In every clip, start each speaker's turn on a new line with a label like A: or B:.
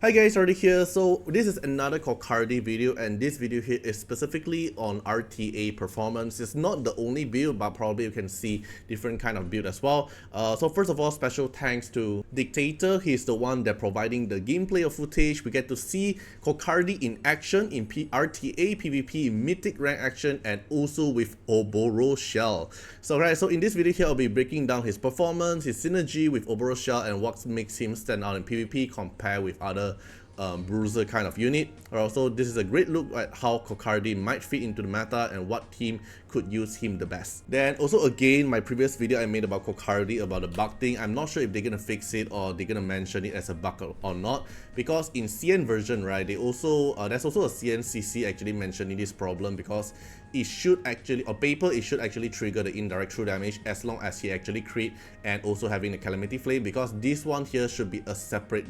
A: Hi guys, Artiar here. So this is another Kokardi video, and this video here is specifically on RTA performance. It's not the only build, but probably you can see different kind of build as well. So first of all, special thanks to Dictator. He's the one that providing the gameplay of footage. We get to see Kokardi in action in RTA, PvP, Mythic rank action, and also with Ouroboros shell. So in this video here, I'll be breaking down his performance, his synergy with Ouroboros shell, and what makes him stand out in PvP compared with other bruiser kind of unit. Also, this is a great look at how Kokardi might fit into the meta and what team could use him the best. Then also again, my previous video I made about Kokardi about the bug thing, I'm not sure if they're gonna fix it or they're gonna mention it as a bug or not, because in CN version, right, they also there's also a CNCC actually mentioning this problem, because it should actually, on paper, it should actually trigger the indirect true damage as long as he actually crit and also having the Calamity Flame, because this one here should be a separate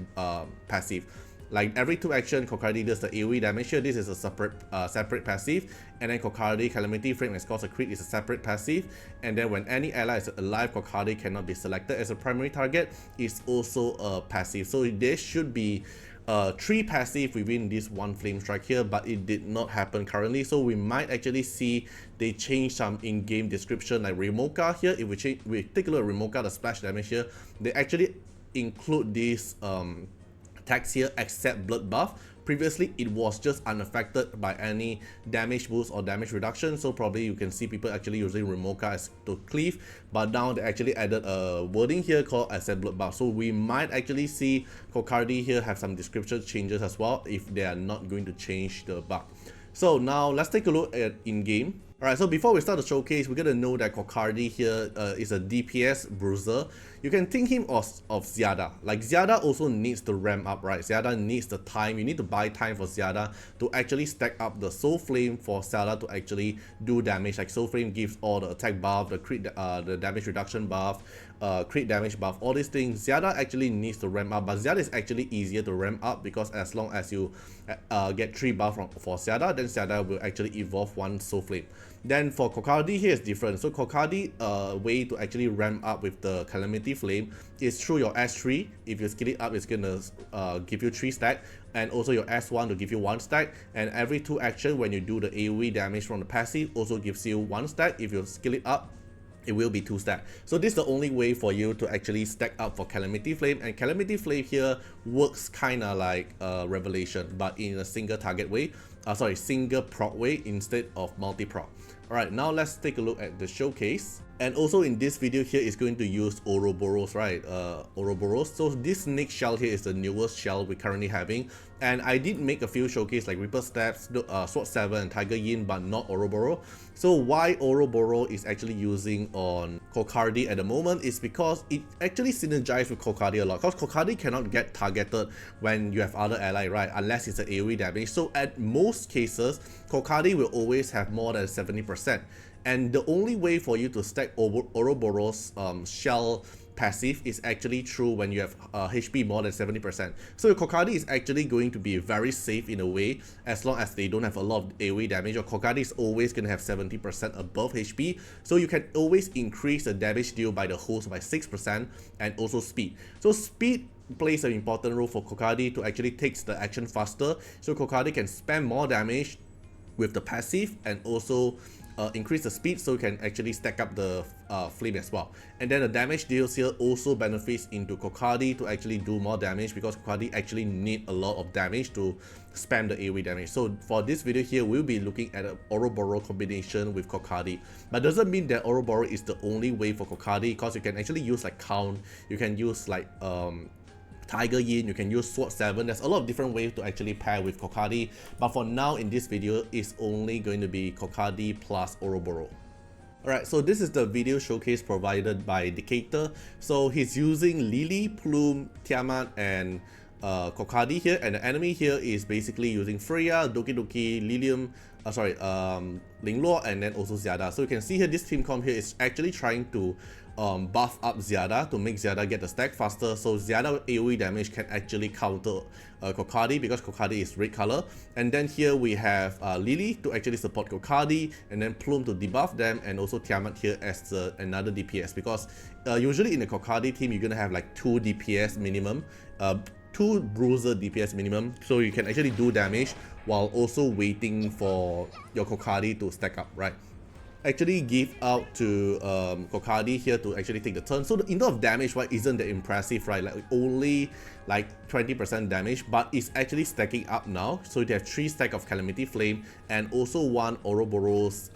A: passive. Like every 2 action, Kokardi does the AoE damage here. This is a separate passive, and then Kokardi Calamity Frame and scores a crit is a separate passive. And then when any ally is alive, Kokardi cannot be selected as a primary target, is also a passive. So there should be 3 passive within this one flame strike here, but it did not happen currently. So we might actually see they change some in-game description, like Remoka here. If we take a look at Remoka, the splash damage here, they actually include this tags here except blood buff. Previously it was just unaffected by any damage boost or damage reduction, so probably you can see people actually using Remoka as to cleave, but now they actually added a wording here called except blood buff. So we might actually see Kokardi here have some description changes as well if they are not going to change the bug. So now let's take a look at in-game. Alright, so before we start the showcase, we're gonna know that Kokardi here is a DPS bruiser. You can think him of Xiada. Like Xiada also needs to ramp up, right? Xiada needs the time. You need to buy time for Xiada to actually stack up the Soul Flame for Xiada to actually do damage. Like Soul Flame gives all the attack buff, the crit, the damage reduction buff, crit damage buff, all these things. Xiada actually needs to ramp up, but Xiada is actually easier to ramp up because as long as you get 3 buff for Xiada, then Xiada will actually evolve 1 Soul Flame. Then for Kokardi here is different. So Kokardi way to actually ramp up with the Calamity Flame is through your S3. If you skill it up, it's gonna give you 3 stack, and also your S1 to give you 1 stack, and every 2 action when you do the AoE damage from the passive also gives you 1 stack. If you skill it up, it will be 2 stack. So this is the only way for you to actually stack up for Calamity Flame, and Calamity Flame here works kinda like Revelation, but in a single target way, single proc way instead of multi-proc. Alright, now let's take a look at the showcase. And also in this video here is going to use Ouroboros, right? Ouroboros. So this next shell here is the newest shell we're currently having. And I did make a few showcase like Reaper Steps, Sword 7, and Tiger Yin, but not Ouroboros. So why Ouroboros is actually using on Kokardi at the moment is because it actually synergizes with Kokardi a lot. Because Kokardi cannot get targeted when you have other ally, right? Unless it's an AoE damage. So at most cases, Kokardi will always have more than 70%. And the only way for you to stack Ouroboros shell passive is actually true when you have HP more than 70%. So your Kokardi is actually going to be very safe in a way, as long as they don't have a lot of AoE damage. Your Kokardi is always going to have 70% above HP, so you can always increase the damage deal by the host by 6%, and also speed. So speed plays an important role for Kokardi to actually take the action faster, so Kokardi can spam more damage with the passive and also increase the speed, so you can actually stack up the flame as well. And then the damage deals here also benefits into Kokardi to actually do more damage, because Kokardi actually need a lot of damage to spam the AoE damage. So for this video here, we'll be looking at an Ouroboros combination with Kokardi, but doesn't mean that Ouroboros is the only way for Kokardi, because you can actually use like Count, you can use like Tiger Yin, you can use Sword 7. There's a lot of different ways to actually pair with Kokardi, but for now in this video, it's only going to be Kokardi plus Ouroboros. Alright, so this is the video showcase provided by Dictator. So he's using Lily, Plume, Tiamat, and Kokardi here, and the enemy here is basically using Freya, Doki Doki, Lilium, Lingluo, and then also Xiada. So you can see here this team comp here is actually trying to buff up Xiada to make Xiada get the stack faster, so Xiada AoE damage can actually counter Kokardi, because Kokardi is red color. And then here we have Lily to actually support Kokardi, and then Plume to debuff them, and also Tiamat here as another DPS, because usually in the Kokardi team you're gonna have like 2 DPS minimum, 2 bruiser DPS minimum, so you can actually do damage while also waiting for your Kokardi to stack up, right? Actually give out to Kokardi here to actually take the turn. So the amount of damage, right, isn't that impressive, right? Like only like 20% damage, but it's actually stacking up now. So you have 3 stack of Calamity Flame and also 1 Ouroboros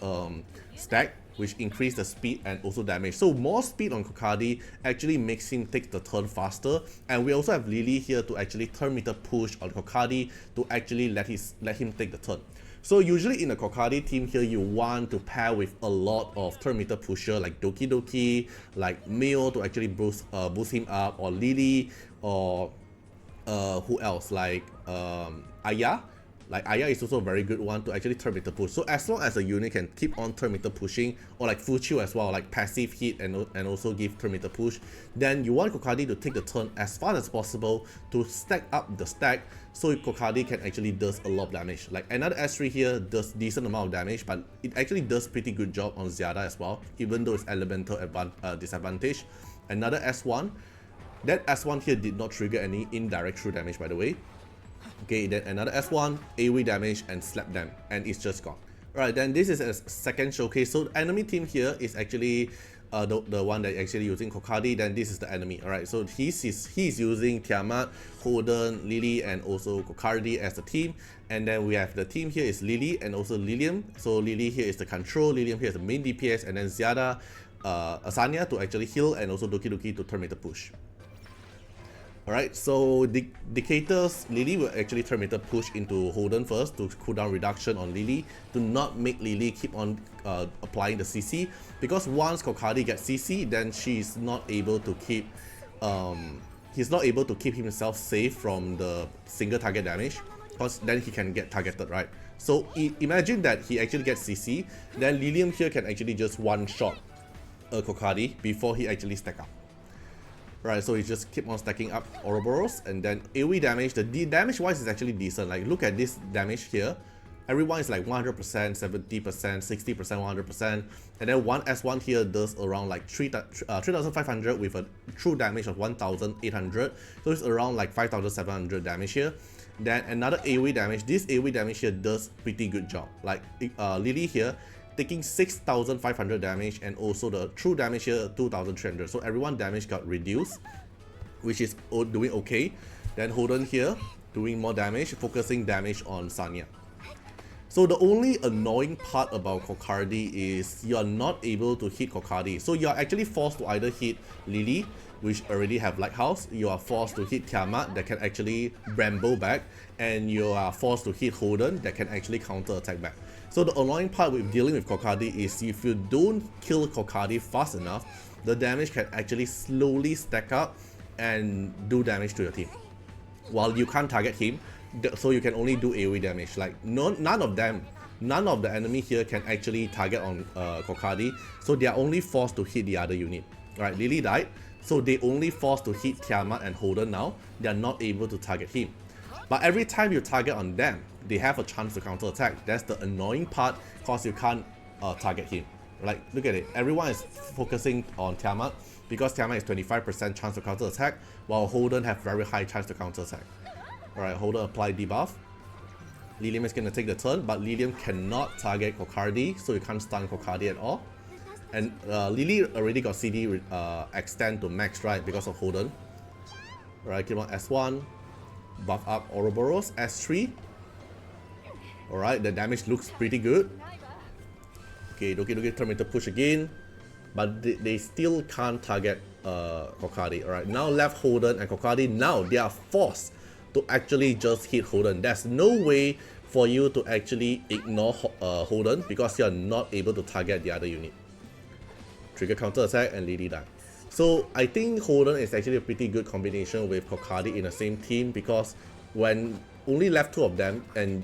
A: stack, which increase the speed and also damage. So more speed on Kokardi actually makes him take the turn faster. And we also have Lily here to actually turn meter push on Kokardi to actually let him take the turn. So usually in a Kokardi team here, you want to pair with a lot of turn meter pusher like Doki Doki, like Mio to actually boost him up, or Lily, or who else, like Aya. Like Aya is also a very good one to actually turn meter push. So as long as a unit can keep on turn meter pushing, or like full chill as well, like passive hit and also give turn meter push, then you want Kokardi to take the turn as fast as possible to stack up the stack, so Kokardi can actually does a lot of damage. Like another S3 here does decent amount of damage, but it actually does pretty good job on Ziada as well, even though it's elemental disadvantage. Another S1, that S1 here did not trigger any indirect true damage, by the way. Okay, then another S1, AoE damage and slap them, and it's just gone. Alright, then this is a second showcase. So the enemy team here is actually the one that actually using Kokardi. Then this is the enemy. Alright, so he's using Tiamat, Holden, Lily, and also Kokardi as the team. And then we have the team here is Lily and also Lilium. So Lily here is the control, Lilium here is the main DPS, and then Ziada, Asanya to actually heal, and also Doki Doki to turn meter push. Alright, so Dictators, Lily will actually turn meter push into Holden first to cooldown reduction on Lily, to not make Lily keep on applying the CC, because once Kokardi gets CC, then she's not able to keep he's not able to keep himself safe from the single target damage, because then he can get targeted, right? So imagine that he actually gets CC, then Lilium here can actually just one-shot Kokardi before he actually stack up. Right, so he just keep on stacking up Ouroboros, and then AoE damage, the damage wise is actually decent. Like look at this damage here, everyone is like 100%, 70%, 60%, 100%, and then one S1 here does around like 3,500 with a true damage of 1,800, so it's around like 5,700 damage here. Then another AoE damage, this AoE damage here does pretty good job. Like Lily here taking 6,500 damage, and also the true damage here 2,300, so everyone damage got reduced, which is doing okay. Then Holden here doing more damage, focusing damage on Sanya. So the only annoying part about Kokardi is you are not able to hit Kokardi, so you are actually forced to either hit Lily, which already have Lighthouse, you are forced to hit Tiamat that can actually Bramble back, and you are forced to hit Holden that can actually counter attack back. So the annoying part with dealing with Kokardi is if you don't kill Kokardi fast enough, the damage can actually slowly stack up and do damage to your team, while you can't target him, so you can only do AoE damage. Like none of the enemy here can actually target on Kokardi, so they are only forced to hit the other unit. Right, Lily died, so they only forced to hit Tiamat and Holden now, they are not able to target him. But every time you target on them, they have a chance to counter attack. That's the annoying part, because you can't target him. Like look at it, everyone is focusing on Tiamat, because Tiamat is 25% chance to counter attack, while Holden have very high chance to counter attack. Alright, Holden apply debuff. Lilium is gonna take the turn, but Lilium cannot target Kokardi, so you can't stun Kokardi at all. And Lily already got CD extend to max, right, because of Holden. Alright, keep on S1, buff up Ouroboros, S3. Alright, the damage looks pretty good. Okay, Doki Doki turn meter push again, but they still can't target Kokardi. Alright, now left Holden and Kokardi, now they are forced to actually just hit Holden. There's no way for you to actually ignore Holden, because you are not able to target the other unit. Trigger counter attack and Lily die. So I think Holden is actually a pretty good combination with Kokardi in the same team, because when only left 2 of them and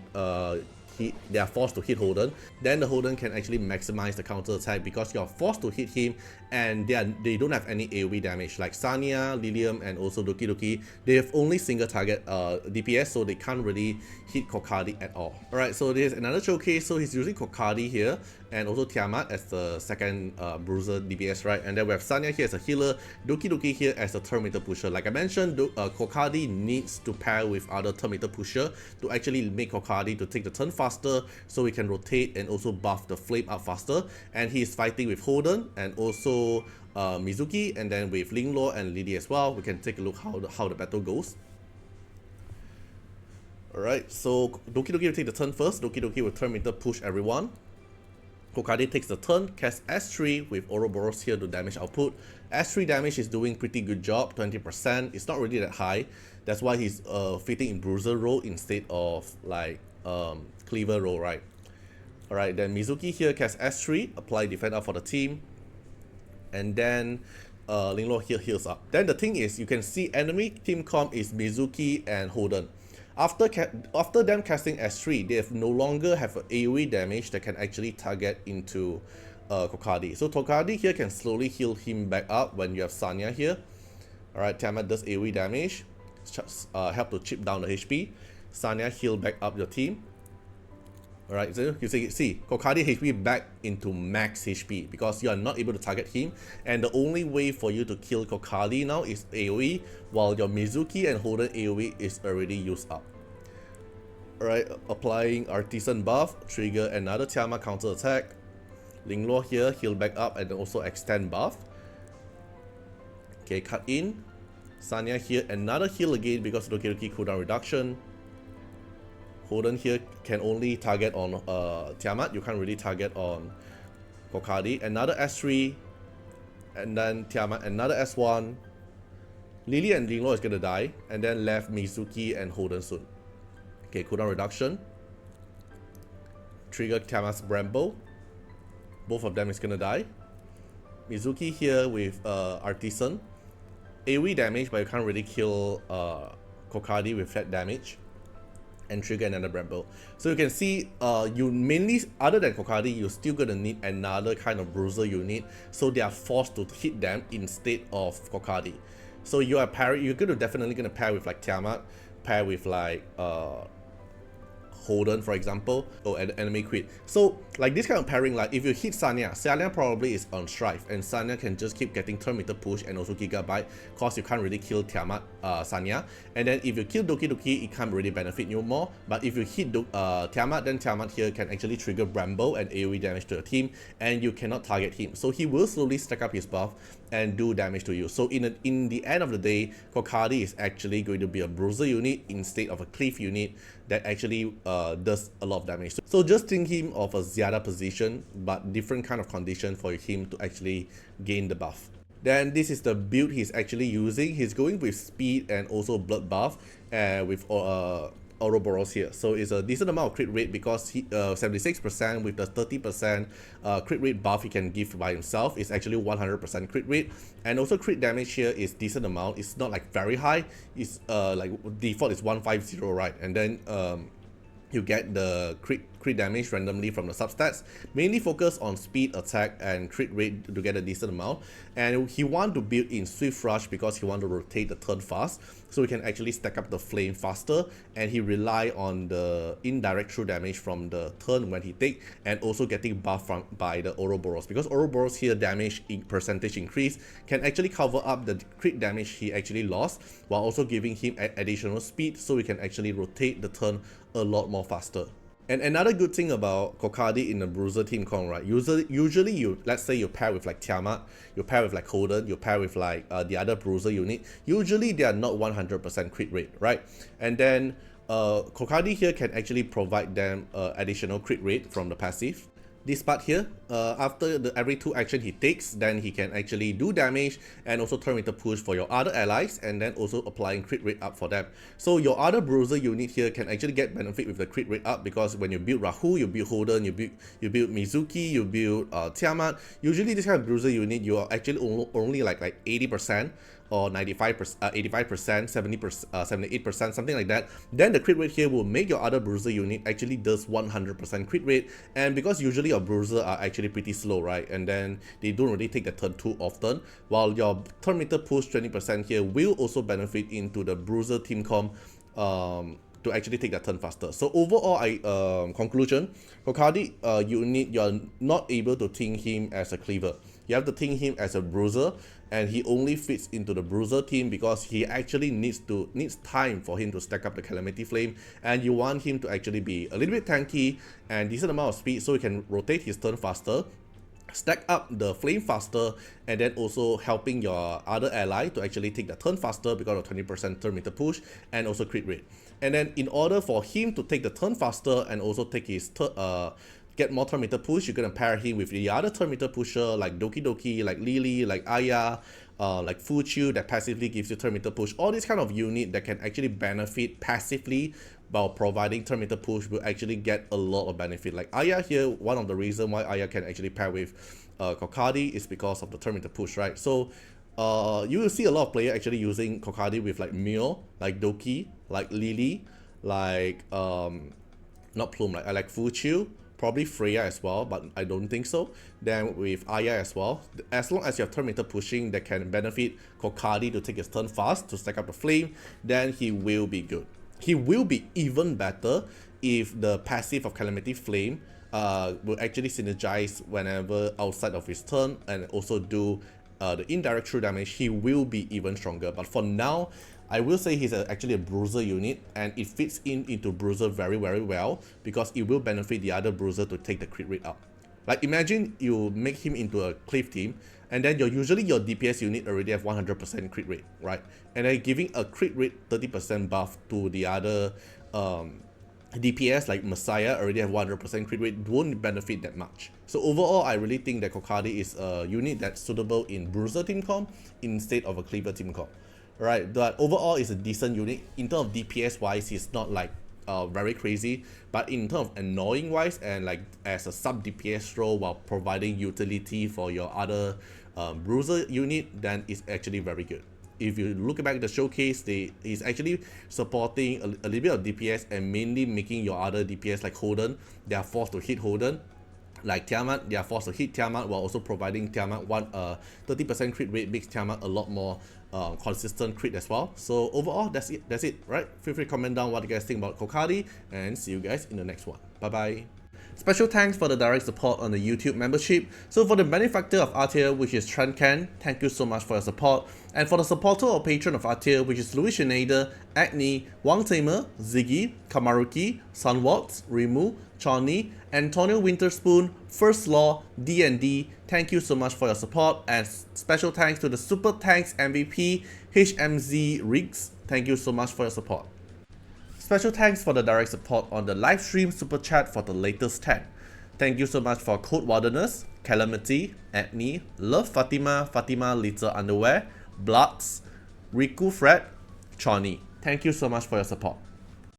A: they are forced to hit Holden, then the Holden can actually maximize the counter attack because you are forced to hit him, and they don't have any AoE damage. Like Sanya, Lilium, and also Doki Doki, they have only single target DPS, so they can't really hit Kokardi at all. Alright, so there's another showcase. So he's using Kokardi here and also Tiamat as the second bruiser DPS, right? And then we have Sanya here as a healer, Doki Doki here as a Terminator pusher. Like I mentioned, Kokardi needs to pair with other Terminator pusher to actually make Kokardi to take the turn faster, so he can rotate and also buff the flame up faster. And he's fighting with Holden and also Mizuki, and then with Linglor and Lily as well. We can take a look how the battle goes. Alright, so Doki Doki will take the turn first. Doki Doki will Terminator push everyone. Kokardi takes the turn, casts S3 with Ouroboros here to damage output. S3 damage is doing pretty good job, 20%. It's not really that high. That's why he's fitting in bruiser role instead of like cleaver role, right? Alright, then Mizuki here casts S3, apply defend up for the team. And then Linglor here heals up. Then the thing is, you can see enemy team comp is Mizuki and Holden. After them casting S3, they no longer have an AoE damage that can actually target into Kokardi. So Kokardi here can slowly heal him back up when you have Sanya here. Alright, Tiamat does AoE damage, help to chip down the HP. Sanya heal back up your team. Alright, so you see Kokardi HP back into max HP because you are not able to target him, and the only way for you to kill Kokardi now is AoE, while your Mizuki and Holden AoE is already used up. Alright, applying Artisan buff, trigger another Tiamat counter attack. Linglor here, heal back up and also extend buff. Okay, cut in. Sanya here, another heal again because Doki Doki cooldown reduction. Holden here can only target on Tiamat, you can't really target on Kokardi. Another S3, and then Tiamat, another S1. Lily and Linglor is gonna die, and then left Mizuki and Holden soon. Okay, cooldown reduction. Trigger Tiamat's Bramble. Both of them is gonna die. Mizuki here with Artisan. AoE damage, but you can't really kill Kokardi with flat damage. And trigger another Bramble. So you can see you mainly, other than Kokardi, you're still gonna need another kind of bruiser unit, so they are forced to hit them instead of Kokardi. So you are you're definitely gonna pair with like Tiamat, pair with like Holden, for example, or an enemy quit. So like this kind of pairing, like if you hit Sanya probably is on Strife, and Sanya can just keep getting Terminator push and also Gigabyte, cause you can't really kill Tiamat, Sanya. And then if you kill Doki Doki, it can't really benefit you more. But if you hit Tiamat, then Tiamat here can actually trigger Bramble and AoE damage to your team, and you cannot target him. So he will slowly stack up his buff and do damage to you. So in the end of the day, Kokardi is actually going to be a bruiser unit instead of a cleave unit that actually does a lot of damage. So just think him of a Ziada position, but different kind of condition for him to actually gain the buff. Then this is the build he's actually using. He's going with speed and also blood buff with Ouroboros here. So it's a decent amount of crit rate because he 76% with the 30% crit rate buff he can give by himself is actually 100% crit rate, and also crit damage here is decent amount. It's not like very high. It's like default is 150, right? And then you get the crit damage randomly from the substats. Mainly focus on speed, attack, and crit rate to get a decent amount. And he want to build in Swift Rush because he want to rotate the turn fast, so he can actually stack up the flame faster. And he rely on the indirect true damage from the turn when he take, and also getting buffed by the Ouroboros, because Ouroboros here damage in percentage increase can actually cover up the crit damage he actually lost, while also giving him additional speed, so he can actually rotate the turn a lot more faster. And another good thing about Kokardi in the bruiser team comp, right? Usually you, let's say you pair with like Tiamat, you pair with like Holden, you pair with like the other bruiser unit. Usually they are not 100% crit rate, right? And then Kokardi here can actually provide them additional crit rate from the passive. This part here, after every 2 action he takes, then he can actually do damage and also turn with the push for your other allies, and then also applying crit rate up for them. So your other bruiser unit here can actually get benefit with the crit rate up, because when you build Rahu, you build Holden, you build Mizuki, you build Tiamat. Usually this kind of bruiser unit, you are actually only like 80% or 95%, 85%, 70%, 78%, something like that, then the crit rate here will make your other bruiser unit actually does 100% crit rate. And because usually your bruiser are actually pretty slow, right, and then they don't really take the turn too often, while your turn meter push 20% here will also benefit into the bruiser team comp to actually take that turn faster. So overall, conclusion, Kokardi unit, you're not able to think him as a cleaver. You have to think him as a bruiser, and he only fits into the bruiser team because he actually needs time for him to stack up the Calamity Flame, and you want him to actually be a little bit tanky and decent amount of speed so he can rotate his turn faster, stack up the flame faster, and then also helping your other ally to actually take the turn faster because of 20% turn meter push and also crit rate. And then in order for him to take the turn faster and also take his get more turn meter push, you're gonna pair him with the other turn meter pusher like Doki Doki, like Lily, like Aya, like Fuchu that passively gives you turn meter push. All these kind of unit that can actually benefit passively while providing turn meter push will actually get a lot of benefit. Like Aya here, one of the reasons why Aya can actually pair with Kokardi is because of the turn meter push, right? So you will see a lot of players actually using Kokardi with like Mio, like Doki, like Lily, like not Plume, like I like Fuchu, probably Freya as well, but I don't think so. Then with Aya as well, as long as you have turn meter pushing that can benefit Kokardi to take his turn fast to stack up the flame, then he will be good. He will be even better if the passive of Calamity Flame will actually synergize whenever outside of his turn and also do the indirect true damage. He will be even stronger. But for now, I will say he's actually a bruiser unit, and it fits into bruiser very well because it will benefit the other bruiser to take the crit rate up. Like imagine you make him into a cleave team, and then usually your DPS unit already have 100% crit rate, right? And then giving a crit rate 30% buff to the other DPS like Messiah already have 100% crit rate, won't benefit that much. So overall, I really think that Kokardi is a unit that's suitable in bruiser team comp instead of a cleaver team comp. Right, but overall it's a decent unit. In terms of DPS wise, it's not like very crazy, but in terms of annoying wise and like as a sub DPS role while providing utility for your other bruiser unit, then it's actually very good. If you look back at the showcase, he's actually supporting a little bit of DPS and mainly making your other DPS like Holden, they are forced to hit Holden. Like Tiamat, they are forced to hit Tiamat while also providing Tiamat 30% crit rate makes Tiamat a lot more consistent crit as well. So overall, that's it, right? Feel free to comment down what you guys think about Kokardi, and see you guys in the next one. Bye bye. Special thanks for the direct support on the YouTube membership. So for the benefactor of Artiar, which is Trencan, thank you so much for your support. And for the supporter or patron of Artiar, which is Louis Schneider, Agni, Wang Tamer, Ziggy, Kamaruki, Sunwaltz, Rimu, Chani, Antonio Winterspoon, First Law, D&D, thank you so much for your support. And special thanks to the Super Thanks MVP, HMZ Riggs, thank you so much for your support. Special thanks for the direct support on the live stream super chat for the latest tag. Thank you so much for Code Wilderness, Calamity, Agni, Love Fatima, Fatima Little Underwear, Bloods, Riku Fred, Chani. Thank you so much for your support.